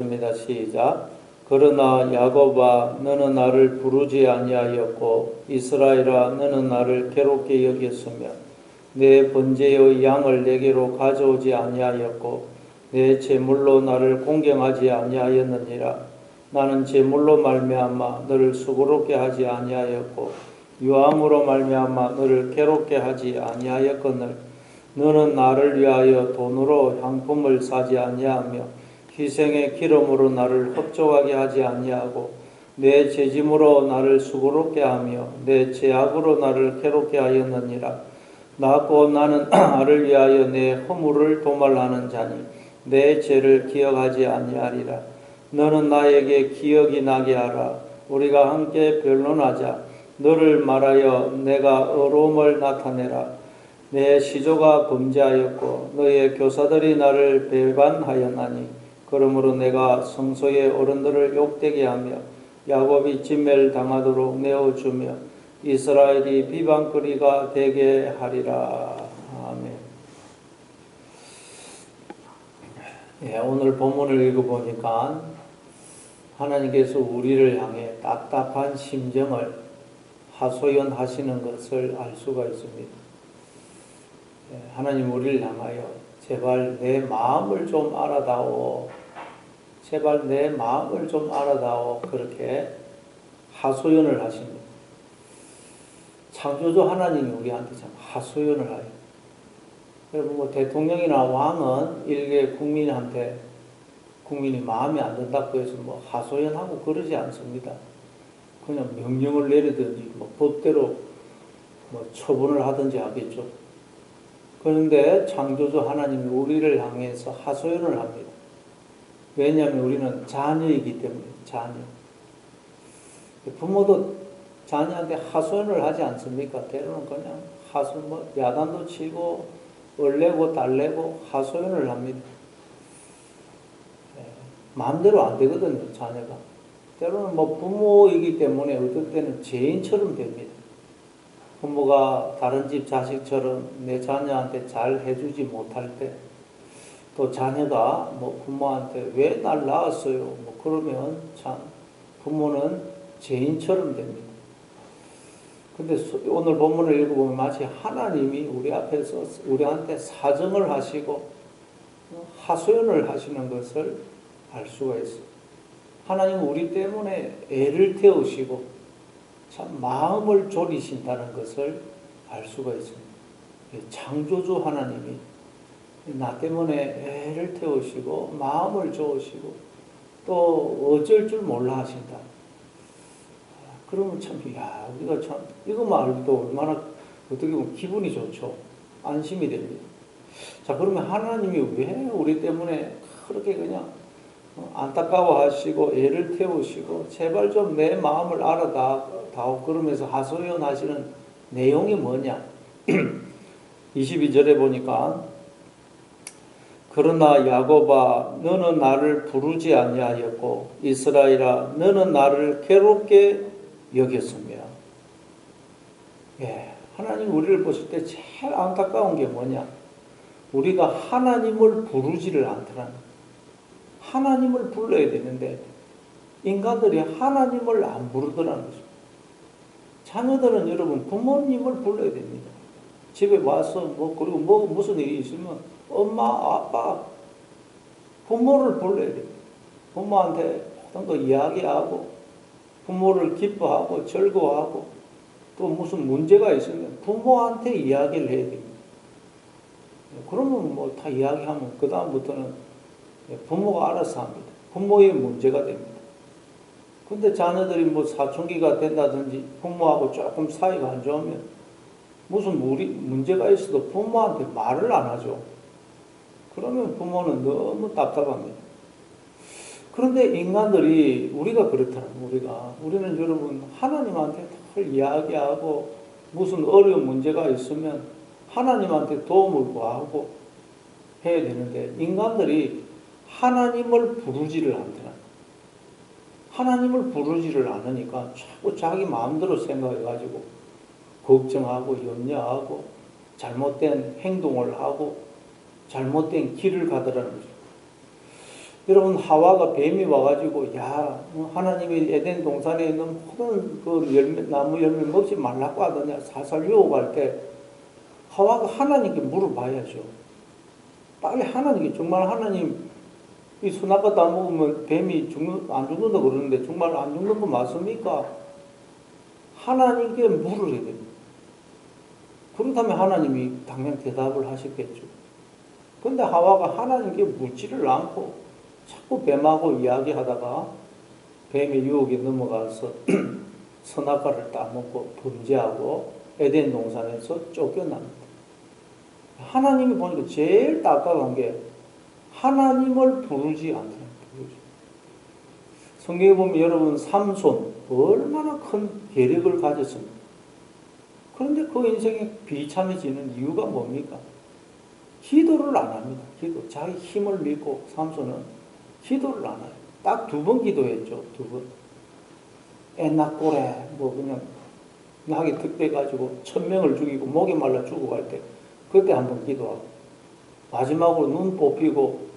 입니다. 시작. 그러나 야곱아 너는 나를 부르지 아니하였고 이스라엘아 너는 나를 괴롭게 여겼으며 내 번제의 양을 내게로 가져오지 아니하였고 내 제물로 나를 공경하지 아니하였느니라. 나는 제물로 말미암아 너를 수고롭게 하지 아니하였고 유함으로 말미암아 너를 괴롭게 하지 아니하였거늘 너는 나를 위하여 돈으로 향품을 사지 아니하며 희생의 기름으로 나를 흡족하게 하지 아니하고 내 죄짐으로 나를 수고롭게 하며 내 죄악으로 나를 괴롭게 하였느니라. 곧 나는 나를 위하여 내 허물을 도말하는 자니 내 죄를 기억하지 아니하리라. 너는 나에게 기억이 나게 하라. 우리가 함께 변론하자. 너를 말하여 내가 의로움을 나타내라. 내 시조가 범죄하였고 너의 교사들이 나를 배반하였나니 그러므로 내가 성소의 어른들을 욕되게 하며 야곱이 진멸 당하도록 내어주며 이스라엘이 비방거리가 되게 하리라. 아멘. 오늘 본문을 읽어보니까 하나님께서 우리를 향해 답답한 심정을 하소연하시는 것을 알 수가 있습니다. 하나님 우리를 향하여 제발 내 마음을 좀 알아다오. 제발 내 마음을 좀 알아다오. 그렇게 하소연을 하십니다. 창조주 하나님이 우리한테 참 하소연을 해요. 여러분 대통령이나 왕은 일개 국민한테 국민이 마음에 안 든다고 해서 하소연하고 그러지 않습니다. 그냥 명령을 내리든지 법대로 처분을 하든지 하겠죠. 그런데 창조주 하나님이 우리를 향해서 하소연을 합니다. 왜냐하면 우리는 자녀이기 때문에. 자녀. 부모도 자녀한테 하소연을 하지 않습니까? 때로는 그냥 야단도 치고 얼레고 달래고 하소연을 합니다. 마음대로 안 되거든요, 자녀가. 때로는 부모이기 때문에 어떨 때는 죄인처럼 됩니다. 부모가 다른 집 자식처럼 내 자녀한테 잘 해주지 못할 때, 또 자녀가 부모한테 왜 날 낳았어요? 그러면 참 부모는 죄인처럼 됩니다. 근데 오늘 본문을 읽어보면 마치 하나님이 우리 앞에서 우리한테 사정을 하시고 하소연을 하시는 것을 알 수가 있어요. 하나님은 우리 때문에 애를 태우시고 참 마음을 졸이신다는 것을 알 수가 있습니다. 창조주 하나님이 나 때문에 애를 태우시고 마음을 좋으시고 또 어쩔 줄 몰라 하신다. 그러면 참 우리가 참 이것만 알고도 얼마나 어떻게 보면 기분이 좋죠. 안심이 됩니다. 자, 그러면 하나님이 왜 우리 때문에 그렇게 그냥 안타까워하시고 애를 태우시고 제발 좀 내 마음을 알아다오 그러면서 하소연하시는 내용이 뭐냐? 22절에 보니까 그러나 야곱아 너는 나를 부르지 아니하였고 이스라엘아 너는 나를 괴롭게 여겼으며. 하나님 우리를 보실 때 제일 안타까운 게 뭐냐? 우리가 하나님을 부르지를 않더라는 거예요. 하나님을 불러야 되는데 인간들이 하나님을 안 부르더라는 거죠. 자녀들은 여러분 부모님을 불러야 됩니다. 집에 와서 그리고 무슨 일이 있으면 엄마, 아빠, 부모를 불러야 됩니다. 부모한테 어떤 거 이야기하고 부모를 기뻐하고 즐거워하고 또 무슨 문제가 있으면 부모한테 이야기를 해야 됩니다. 그러면 다 이야기하면 그 다음부터는 부모가 알아서 합니다. 부모의 문제가 됩니다. 근데 자녀들이 사춘기가 된다든지 부모하고 조금 사이가 안 좋으면 무슨 문제가 있어도 부모한테 말을 안 하죠. 그러면 부모는 너무 답답합니다. 그런데 인간들이 우리가 그렇더라고요. 우리는 여러분 하나님한테 다 이야기하고 무슨 어려운 문제가 있으면 하나님한테 도움을 구하고 해야 되는데 인간들이 하나님을 부르지를 않더라. 하나님을 부르지를 않으니까 자꾸 자기 마음대로 생각해가지고 걱정하고 염려하고 잘못된 행동을 하고 잘못된 길을 가더라는 거죠. 여러분, 하와가 뱀이 와가지고, 야, 하나님이 에덴 동산에 있는 모든 그 열매, 나무 열매 먹지 말라고 하더냐, 살살 유혹할 때, 하와가 하나님께 물어봐야죠. 빨리 하나님께, 정말 하나님, 이 선악과 다 먹으면 뱀이 안 죽는다 그러는데, 정말 안 죽는 거 맞습니까? 하나님께 물으셔야 됩니다. 그렇다면 하나님이 당연 대답을 하셨겠죠. 근데 하와가 하나님께 묻지를 않고 자꾸 뱀하고 이야기하다가 뱀의 유혹에 넘어가서 선악과를 따먹고 범죄하고 에덴 동산에서 쫓겨납니다. 하나님이 보니까 제일 딱딱한 게 하나님을 부르지 않다는 거예요. 성경에 보면 여러분 삼손 얼마나 큰 계력을 가졌습니다. 그런데 그 인생이 비참해지는 이유가 뭡니까? 기도를 안 합니다. 기도. 자기 힘을 믿고 삼손은 기도를 안 해요. 딱 2번 기도했죠. 2번. 애낙고래 뭐 그냥 낙이 득돼가지고 1000명을 죽이고 목이 말라 죽어갈 때 그때 한번 기도하고 마지막으로 눈 뽑히고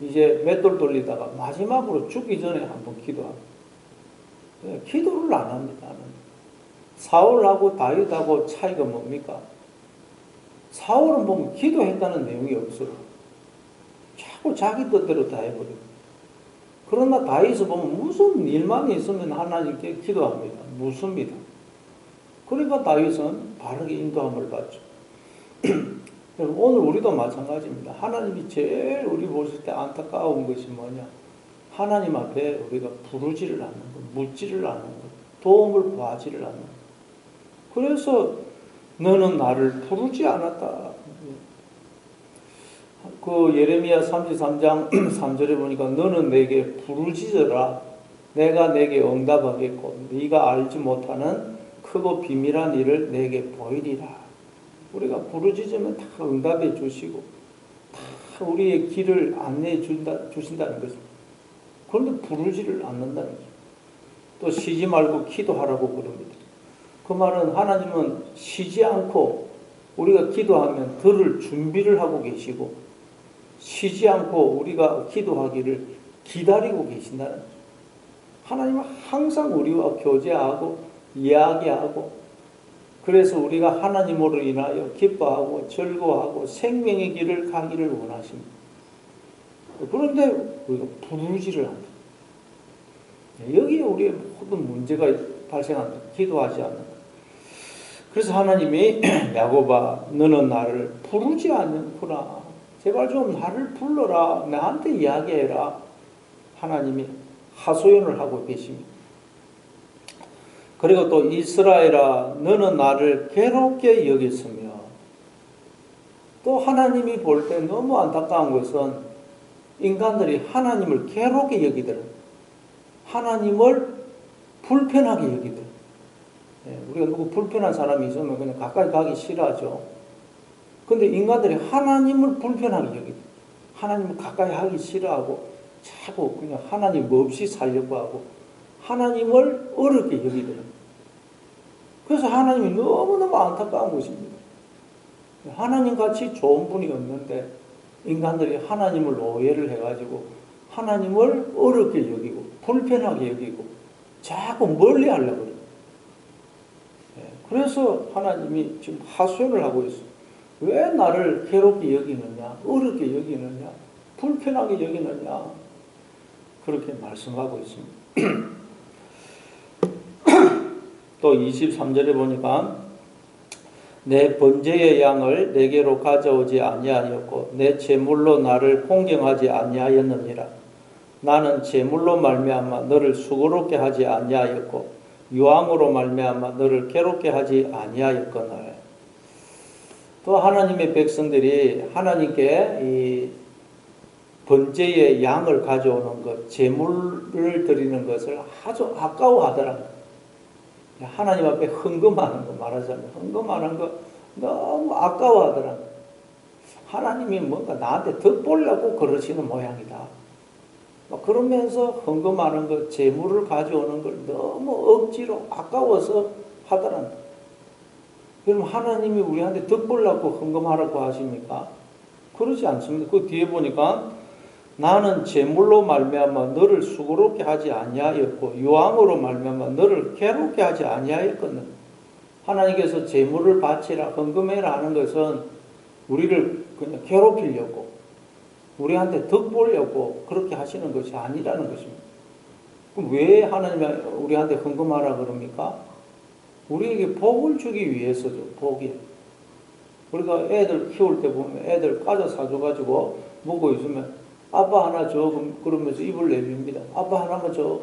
이제 맷돌 돌리다가 마지막으로 죽기 전에 한번 기도하고 기도를 안 합니다. 사울하고 다윗하고 차이가 뭡니까? 사울은 보면 기도했다는 내용이 없어요. 자꾸 자기 뜻대로 다 해버리고. 그러나 다윗을 보면 무슨 일만 있으면 하나님께 기도합니다. 묻습니다. 그러니까 다윗은 바르게 인도함을 받죠. 오늘 우리도 마찬가지입니다. 하나님이 제일 우리 보실 때 안타까운 것이 뭐냐? 하나님 앞에 우리가 부르지를 않는 것, 묻지를 않는 것, 도움을 구하지를 않는 것. 그래서 너는 나를 부르지 않았다. 그 예레미야 33장 3절에 보니까 너는 내게 부르짖어라. 내가 내게 응답하겠고 네가 알지 못하는 크고 비밀한 일을 내게 보이리라. 우리가 부르짖으면 다 응답해 주시고 다 우리의 길을 안내해 주신다는 것입니다. 그런데 부르지를 않는다는 거죠. 또 쉬지 말고 기도하라고 그럽니다. 그 말은 하나님은 쉬지 않고 우리가 기도하면 들을 준비를 하고 계시고 쉬지 않고 우리가 기도하기를 기다리고 계신다는 거죠. 하나님은 항상 우리와 교제하고 이야기하고 그래서 우리가 하나님으로 인하여 기뻐하고 즐거워하고 생명의 길을 가기를 원하십니다. 그런데 우리가 부르지를 않는다. 여기에 우리의 모든 문제가 발생한다. 기도하지 않는다. 그래서 하나님이 야곱아 너는 나를 부르지 않는구나. 제발 좀 나를 불러라. 나한테 이야기해라. 하나님이 하소연을 하고 계십니다. 그리고 또 이스라엘아 너는 나를 괴롭게 여겼으며 또 하나님이 볼 때 너무 안타까운 것은 인간들이 하나님을 괴롭게 여기더라. 하나님을 불편하게 여기더라. 우리가 누구 불편한 사람이 있으면 그냥 가까이 가기 싫어하죠. 근데 인간들이 하나님을 불편하게 여기더라. 하나님을 가까이 하기 싫어하고 자꾸 그냥 하나님 없이 살려고 하고 하나님을 어렵게 여기더라. 그래서 하나님이 너무너무 안타까운 것입니다. 하나님같이 좋은 분이 없는데 인간들이 하나님을 오해를 해가지고 하나님을 어렵게 여기고 불편하게 여기고 자꾸 멀리 하려고 그래요. 그래서 하나님이 지금 하소연을 하고 있어요. 왜 나를 괴롭게 여기느냐, 어렵게 여기느냐, 불편하게 여기느냐 그렇게 말씀하고 있습니다. 또 23절에 보니까 내 번제의 양을 내게로 가져오지 아니하였고 내 제물로 나를 공경하지 아니하였느니라. 나는 제물로 말미암아 너를 수고롭게 하지 아니하였고 유황으로 말미암아 너를 괴롭게 하지 아니하였거늘. 또 하나님의 백성들이 하나님께 이 번제의 양을 가져오는 것, 제물을 드리는 것을 아주 아까워하더라. 하나님 앞에 헌금하는 거 말하자면 헌금하는 거 너무 아까워하더라. 하나님이 뭔가 나한테 덕보려고 그러시는 모양이다. 그러면서 헌금하는 것, 제물을 가져오는 걸 너무 억지로 아까워서 하더라. 그럼 하나님이 우리한테 덕보려고 헌금하라고 하십니까? 그러지 않습니다. 그 뒤에 보니까 나는 재물로 말미암아 너를 수고롭게 하지 아니하였고 유황으로 말미암아 너를 괴롭게 하지 아니하였거든. 하나님께서 재물을 바치라 헌금해라 하는 것은 우리를 그냥 괴롭히려고 우리한테 덕 보려고 그렇게 하시는 것이 아니라는 것입니다. 그럼 왜 하나님이 우리한테 헌금하라 그럽니까? 우리에게 복을 주기 위해서죠. 복이. 우리가 애들 키울 때 보면 애들 과자 사줘가지고 먹고 있으면 아빠 하나 줘 그러면서 입을 내밉니다. 아빠 하나만 줘.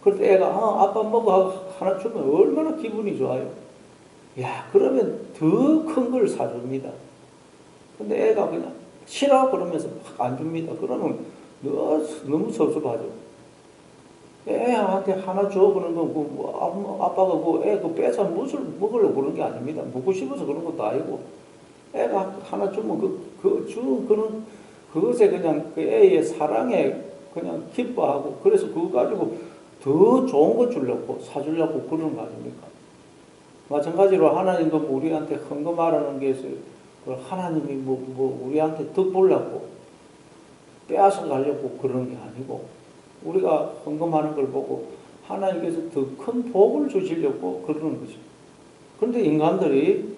그럴 때 애가 아빠 먹어 하고 하나 주면 얼마나 기분이 좋아요. 야 그러면 더 큰 걸 사줍니다. 근데 애가 그냥 싫어 그러면서 막 안 줍니다. 그러면 너무 섭섭하죠. 애한테 하나 줘 그런 건 아빠가 애 뺏어 먹으려고 그런 게 아닙니다. 먹고 싶어서 그런 것도 아니고 애가 하나 주면 그것에 그냥 그 애의 사랑에 그냥 기뻐하고 그래서 그거 가지고 더 좋은 거 주려고 사주려고 그러는 거 아닙니까? 마찬가지로 하나님도 우리한테 헌금하라는 게 있어요. 하나님이 우리한테 덕 보려고 빼앗아 가려고 그런 게 아니고 우리가 헌금하는 걸 보고 하나님께서 더 큰 복을 주시려고 그러는 거죠. 그런데 인간들이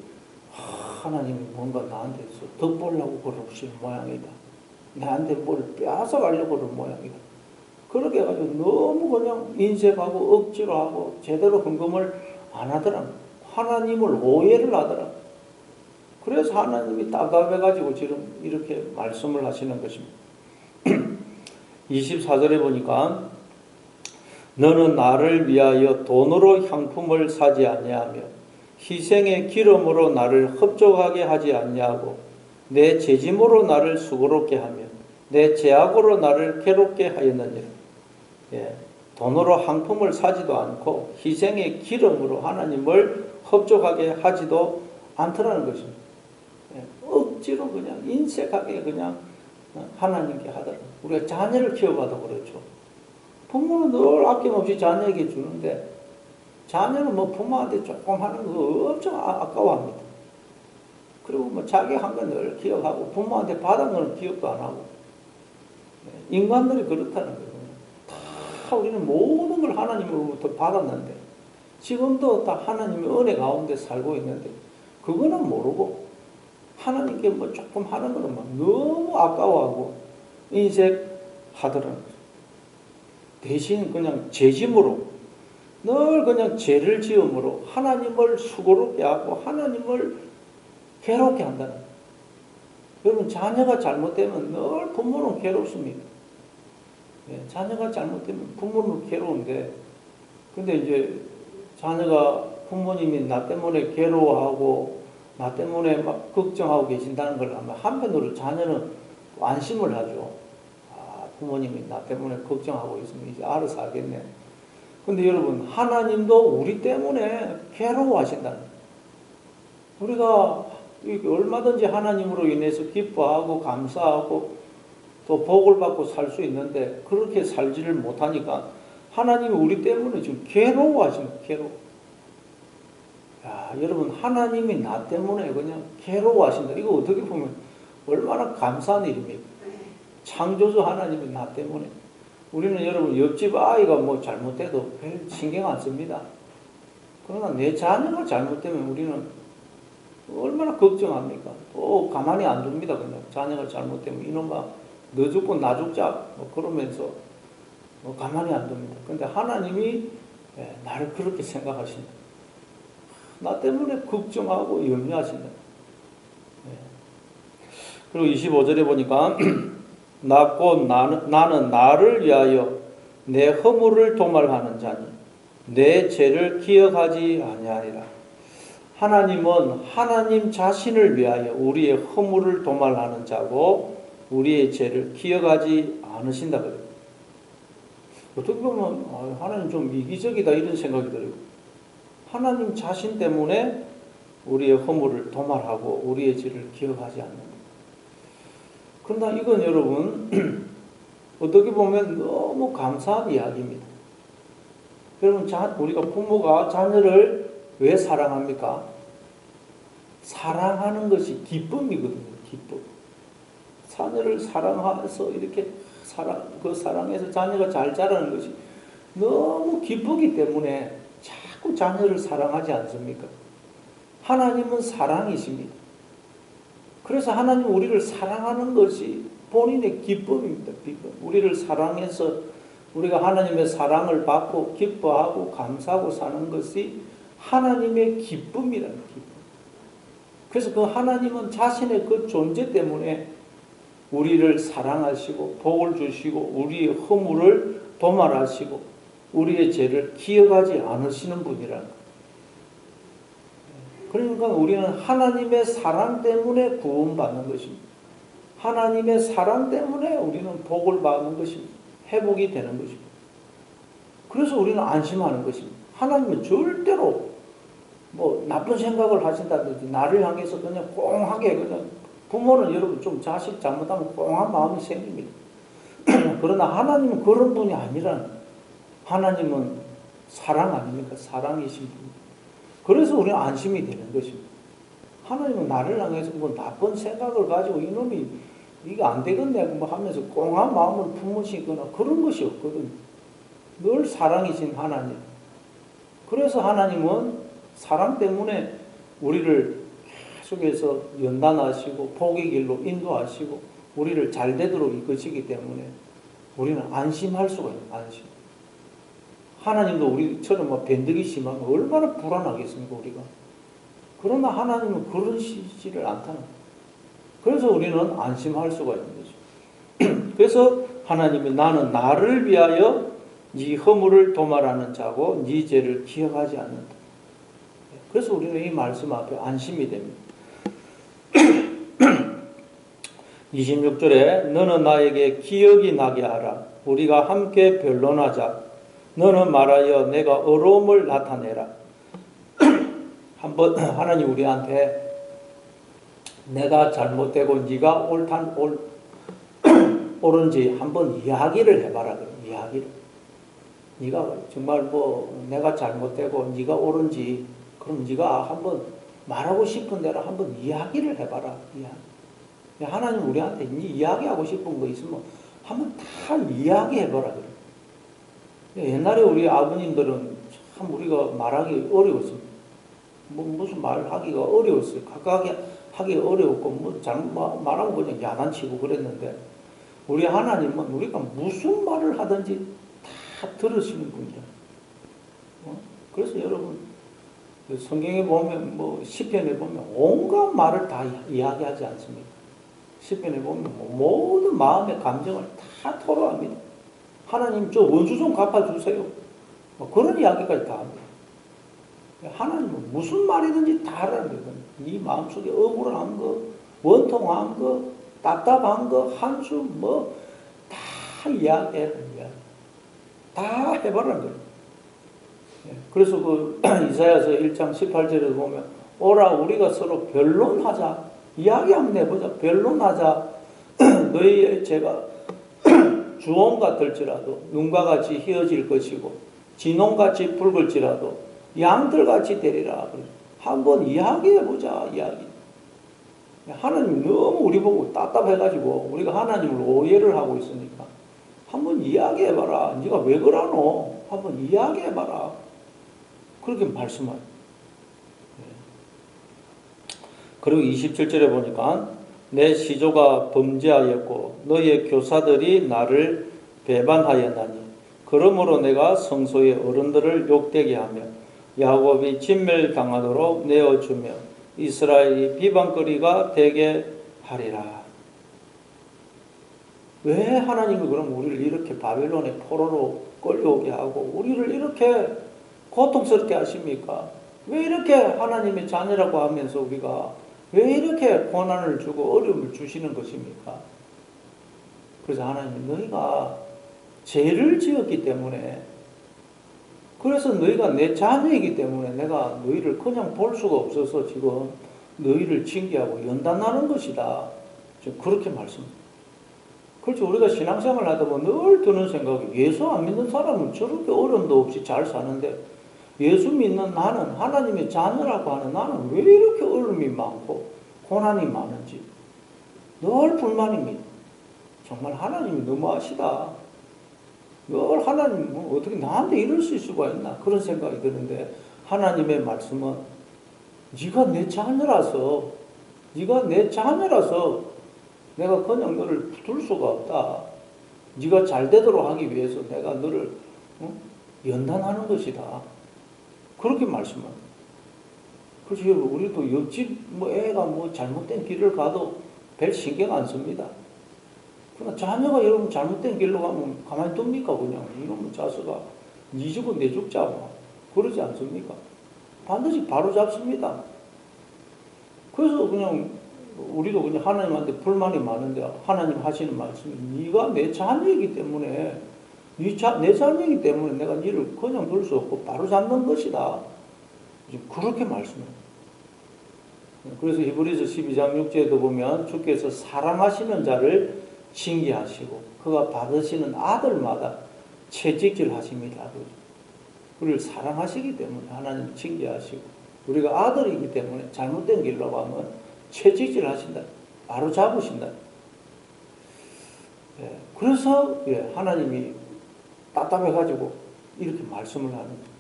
하나님이 뭔가 나한테 덕 보려고 그러시는 모양이다. 나한테 뭘 빼앗아 가려고 그러는 모양이다. 그렇게 해가지고 너무 그냥 인색하고 억지로 하고 제대로 헌금을 안 하더라. 하나님을 오해를 하더라. 그래서 하나님이 답답해가지고 지금 이렇게 말씀을 하시는 것입니다. 24절에 보니까 너는 나를 위하여 돈으로 향품을 사지 아니하며 희생의 기름으로 나를 흡족하게 하지 아니하고 내 재짐으로 나를 수고롭게 하며 내 제약으로 나를 괴롭게 하였느니라. 예, 돈으로 향품을 사지도 않고 희생의 기름으로 하나님을 흡족하게 하지도 않더라는 것입니다. 예, 억지로 그냥 인색하게 그냥 하나님께 하더라. 우리가 자녀를 키워봐도 그렇죠. 부모는 늘 아낌없이 자녀에게 주는데 자녀는 부모한테 조금 하는 거 엄청 아까워합니다. 그리고 자기 한 건 늘 기억하고 부모한테 받은 건 기억도 안 하고. 인간들이 그렇다는 거예요. 다 우리는 모든 걸 하나님으로부터 받았는데 지금도 다 하나님의 은혜 가운데 살고 있는데 그거는 모르고 하나님께 조금 하는 거는 너무 아까워하고 인색하더라는 거죠. 대신 그냥 죄짐으로 늘 그냥 죄를 지음으로 하나님을 수고롭게 하고 하나님을 괴롭게 한다는 거예요. 여러분 자녀가 잘못되면 늘 부모는 괴롭습니다. 자녀가 잘못되면 부모는 괴로운데 근데 이제 자녀가 부모님이 나 때문에 괴로워하고 나 때문에 막 걱정하고 계신다는 걸 하면 한편으로 자녀는 안심을 하죠. 부모님이 나 때문에 걱정하고 있으면 이제 알아서 하겠네. 근데 여러분 하나님도 우리 때문에 괴로워하신다는 거예요. 우리가 얼마든지 하나님으로 인해서 기뻐하고 감사하고 또 복을 받고 살 수 있는데 그렇게 살지를 못하니까 하나님이 우리 때문에 지금 괴로워하십니다. 괴로워. 야, 여러분 하나님이 나 때문에 그냥 괴로워하신다. 이거 어떻게 보면 얼마나 감사한 일입니까? 창조주 하나님이 나 때문에. 우리는 여러분 옆집 아이가 잘못해도 별 신경 안 씁니다. 그러나 내 자녀가 잘못되면 우리는 얼마나 걱정합니까? 가만히 안 둡니다. 그냥 자녀가 잘못되면 이놈아 너 죽고 나 죽자 그러면서 가만히 안 둡니다. 근데 하나님이 나를 그렇게 생각하신다. 나 때문에 걱정하고 염려하신다. 그리고 25절에 보니까 나는 나를 위하여 내 허물을 도말하는 자니 내 죄를 기억하지 아니하리라. 하나님은 하나님 자신을 위하여 우리의 허물을 도말하는 자고 우리의 죄를 기억하지 않으신다 그래요. 어떻게 보면 하나님 좀 이기적이다 이런 생각이 들어요. 하나님 자신 때문에 우리의 허물을 도말하고 우리의 죄를 기억하지 않는다. 그러나 이건 여러분 어떻게 보면 너무 감사한 이야기입니다. 여러분 우리가 부모가 자녀를 왜 사랑합니까? 사랑하는 것이 기쁨이거든요. 기쁨. 자녀를 사랑해서 이렇게 그 사랑해서 자녀가 잘 자라는 것이 너무 기쁘기 때문에 자꾸 자녀를 사랑하지 않습니까? 하나님은 사랑이십니다. 그래서 하나님 우리를 사랑하는 것이 본인의 기쁨입니다. 기쁨. 우리를 사랑해서 우리가 하나님의 사랑을 받고 기뻐하고 감사하고 사는 것이 하나님의 기쁨이라는 기쁨. 그래서 그 하나님은 자신의 그 존재 때문에 우리를 사랑하시고 복을 주시고 우리의 허물을 도말하시고 우리의 죄를 기억하지 않으시는 분이라는 거예요. 그러니까 우리는 하나님의 사랑 때문에 구원받는 것입니다. 하나님의 사랑 때문에 우리는 복을 받는 것입니다. 회복이 되는 것입니다. 그래서 우리는 안심하는 것입니다. 하나님은 절대로 뭐 나쁜 생각을 하신다든지 나를 향해서 그냥 꽁하게 그냥 부모는 여러분 좀 자식 잘못하면 꽁한 마음이 생깁니다. 그러나 하나님은 그런 분이 아니라는 하나님은 사랑 아닙니까? 사랑이신 분. 그래서 우리는 안심이 되는 것입니다. 하나님은 나를 향해서 뭐 나쁜 생각을 가지고 이놈이 이게 안 되겠네 뭐 하면서 꽁한 마음을 품으시거나 그런 것이 없거든요. 늘 사랑이신 하나님. 그래서 하나님은 사랑 때문에 우리를 계속해서 연단하시고 복의 길로 인도하시고 우리를 잘 되도록 이끄시기 때문에 우리는 안심할 수가 있는 안심. 하나님도 우리처럼 막 변덕이 심하면 얼마나 불안하겠습니까 우리가. 그러나 하나님은 그러시지를 않다는 거예요. 그래서 우리는 안심할 수가 있는 거죠. 그래서 하나님이 나는 나를 위하여 네 허물을 도말하는 자고 네 죄를 기억하지 않는다. 그래서 우리는 이 말씀 앞에 안심이 됩니다. 26절에 너는 나에게 기억이 나게 하라. 우리가 함께 변론하자. 너는 말하여 내가 어려움을 나타내라. 한번 하나님 우리한테 내가 잘못되고 네가 옳은지 한번 이야기를 해봐라. 그럼 이야기를. 네가 정말 뭐 내가 잘못되고 네가 옳은지 그럼 네가 한번 말하고 싶은 대로 한번 이야기를 해봐라. 이야기. 하나님 우리한테 이야기하고 싶은 거 있으면 한번 다 이야기해봐라. 그래. 옛날에 우리 아버님들은 참 우리가 말하기 어려웠습니다. 뭐 무슨 말하기가 어려웠어요. 각각 하기 어려웠고 뭐 잘못 말하면 그냥 야단치고 그랬는데 우리 하나님은 우리가 무슨 말을 하든지 다 들으시는 분이다. 그래서 여러분 성경에 보면 뭐 시편에 보면 온갖 말을 다 이야기하지 않습니까? 시편에 보면 모든 마음의 감정을 다 토로합니다. 하나님 저 원수 좀 갚아주세요. 뭐 그런 이야기까지 다 합니다. 하나님은 무슨 말이든지 다 하라는 거거든요. 네 마음속에 억울한 거, 원통한 거, 답답한 거, 한숨 뭐 다 이야기해라. 다 해보라는 거예요. 그래서 그 이사야서 1장 18절에 보면 오라 우리가 서로 변론하자. 이야기 한번 해보자. 변론하자. 너희의 죄가 주홍 같을지라도 눈과 같이 희어질 것이고 진홍같이 붉을지라도 양들같이 되리라. 한번 이야기해보자. 이야기. 하나님 너무 우리 보고 답답해가지고 우리가 하나님을 오해를 하고 있으니까 한번 이야기해봐라. 네가 왜 그러노? 한번 이야기해봐라. 그렇게 말씀하죠. 그리고 27절에 보니까 내 시조가 범죄하였고 너희의 교사들이 나를 배반하였나니 그러므로 내가 성소의 어른들을 욕되게 하며 야곱이 진멸당하도록 내어주며 이스라엘이 비방거리가 되게 하리라. 왜 하나님이 그럼 우리를 이렇게 바벨론의 포로로 끌려오게 하고 우리를 이렇게 고통스럽게 하십니까? 왜 이렇게 하나님의 자녀라고 하면서 우리가 왜 이렇게 고난을 주고 어려움을 주시는 것입니까? 그래서 하나님 너희가 죄를 지었기 때문에 그래서 너희가 내 자녀이기 때문에 내가 너희를 그냥 볼 수가 없어서 지금 너희를 징계하고 연단하는 것이다. 지금 그렇게 말씀합니다. 그렇죠. 우리가 신앙생활을 하다 보면 늘 드는 생각이 예수 안 믿는 사람은 저렇게 어려움도 없이 잘 사는데 예수 믿는 나는 하나님의 자녀라고 하는 나는 왜 이렇게 어려움이 많고 고난이 많은지 늘 불만입니다. 정말 하나님이 너무하시다. 늘 하나님 어떻게 나한테 이럴 수가 있나 그런 생각이 드는데 하나님의 말씀은 네가 내 자녀라서 내가 그냥 너를 둘 수가 없다. 네가 잘 되도록 하기 위해서 내가 너를 연단하는 것이다. 그렇게 말씀합니다. 그래서 우리도 옆집 애가 잘못된 길을 가도 별 신경 안 씁니다. 그러나 자녀가 여러분 잘못된 길로 가면 가만히 둡니까? 그냥 이놈의 자식아 네 죽은 내 죽자 그러지 않습니까? 반드시 바로 잡습니다. 그래서 그냥 우리도 그냥 하나님한테 불만이 많은데 하나님 하시는 말씀이 네가 내 자녀이기 때문에 내 자녀이기 때문에 내가 너를 그냥 둘 수 없고 바로 잡는 것이다. 그렇게 말씀해요. 그래서 히브리서 12장 6절에도 보면 주께서 사랑하시는 자를 징계하시고 그가 받으시는 아들마다 채찍질 하십니다. 우리를 사랑하시기 때문에 하나님 징계하시고 우리가 아들이기 때문에 잘못된 길로 가면 채찍질 하신다. 바로 잡으신다. 예, 그래서 하나님이 답답해가지고 이렇게 말씀을 하는 거예요.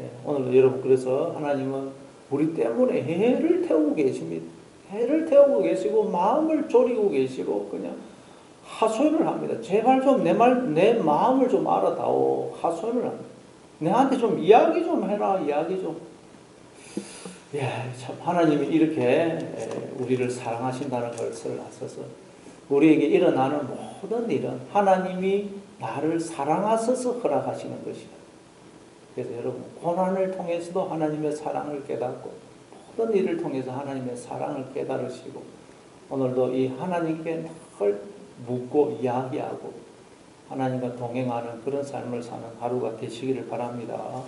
예, 오늘도 여러분 그래서 하나님은 우리 때문에 해를 태우고 계십니다. 해를 태우고 계시고 마음을 졸이고 계시고 그냥 하소연을 합니다. 제발 좀 내 마음을 좀 알아다오. 하소연을 합니다. 내한테 좀 이야기 좀 해라. 이야기 좀. 예, 참 하나님이 이렇게 우리를 사랑하신다는 것을 아셔서 우리에게 일어나는 모든 일은 하나님이 나를 사랑하셔서 허락하시는 것이다. 그래서 여러분 고난을 통해서도 하나님의 사랑을 깨닫고 모든 일을 통해서 하나님의 사랑을 깨달으시고 오늘도 이 하나님께 늘 묻고 이야기하고 하나님과 동행하는 그런 삶을 사는 하루가 되시기를 바랍니다.